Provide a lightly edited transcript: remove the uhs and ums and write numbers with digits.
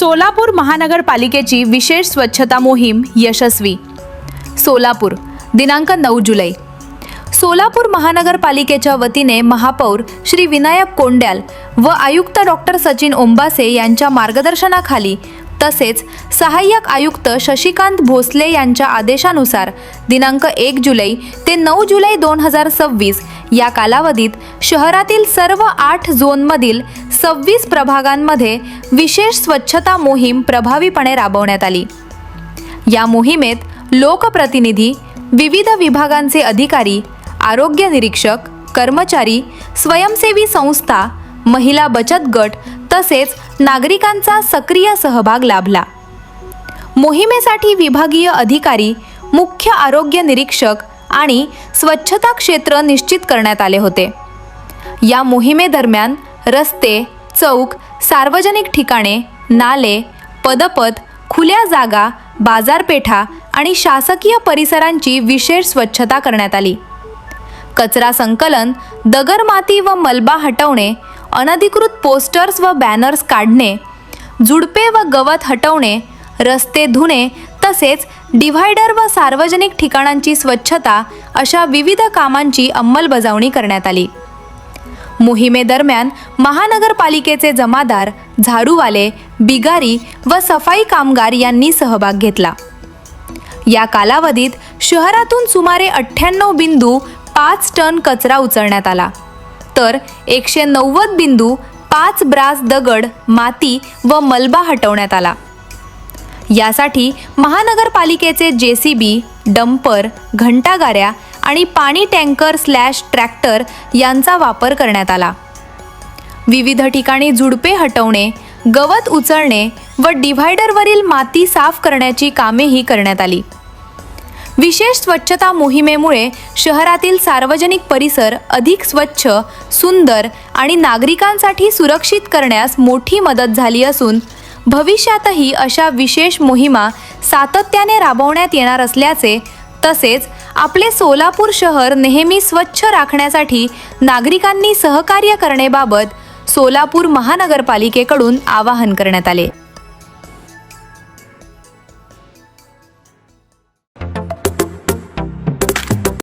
सोलापूर महानगरपालिकेची विशेष स्वच्छता मोहीम यशस्वी। सोलापूर दिनांक 9 जुलै। सोलापूर महानगरपालिकेच्या वतीने महापौर श्री विनायक कोंड्याल व आयुक्त डॉक्टर सचिन ओंबासे यांच्या मार्गदर्शनाखाली तसेच सहाय्यक आयुक्त शशिकांत भोसले यांच्या आदेशानुसार दिनांक 1 जुलै ते 9 जुलै 2026 या कालावधीत शहरातील सर्व 8 झोनमधील 26 प्रभागांमध्ये विशेष स्वच्छता मोहीम प्रभावीपणे राबवण्यात आली। या मोहिमेत लोकप्रतिनिधी, विविध विभागांचे अधिकारी, आरोग्य निरीक्षक, कर्मचारी, स्वयंसेवी संस्था, महिला बचत गट तसेच नागरिकांचा सक्रिय सहभाग लाभला। मोहिमेसाठी विभागीय अधिकारी, मुख्य आरोग्य निरीक्षक आणि स्वच्छता क्षेत्र निश्चित करण्यात आले होते। या मोहिमेदरम्यान रस्ते, चौक, सार्वजनिक ठिकाणे, नाले, पदपथ, खुल्या जागा, बाजारपेठा आणि शासकीय परिसरांची विशेष स्वच्छता करण्यात आली। कचरा संकलन, दगड-माती व मलबा हटवणे, अनधिकृत पोस्टर्स व बॅनर्स काढणे, झुडपे व गवत हटवणे, रस्ते धुणे तसेच डिव्हायडर व सार्वजनिक ठिकाणांची स्वच्छता अशा विविध कामांची अंमलबजावणी करण्यात आली। मोहिमेदरम्यान महानगरपालिकेचे जमादार, झाडूवाले, बिगारी व सफाई कामगार यांनी सहभाग घेतला। या कालावधीत शहरातून सुमारे 98.5 टन कचरा उचलण्यात आला, तर 190.5 ब्रास दगड, माती व मलबा हटवण्यात आला। यासाठी महानगरपालिकेचे JCB, डंपर, घंटागाऱ्या आणि पाणी टँकर/ट्रॅक्टर यांचा वापर करण्यात आला। विविध ठिकाणी झुडपे हटवणे, गवत उचलणे व डिव्हायडरवरील माती साफ करण्याची कामेही करण्यात आली। विशेष स्वच्छता मोहिमेमुळे शहरातील सार्वजनिक परिसर अधिक स्वच्छ, सुंदर आणि नागरिकांसाठी सुरक्षित करण्यास मोठी मदत झाली असून भविष्यातही अशा विशेष मोहिमा सातत्याने राबवण्यात येणार असल्याचे तसेच आपले सोलापूर शहर नेहमी स्वच्छ राखण्यासाठी नागरिकांनी सहकार्य करण्याबाबत सोलापूर महानगरपालिकेकडून आवाहन करण्यात आले।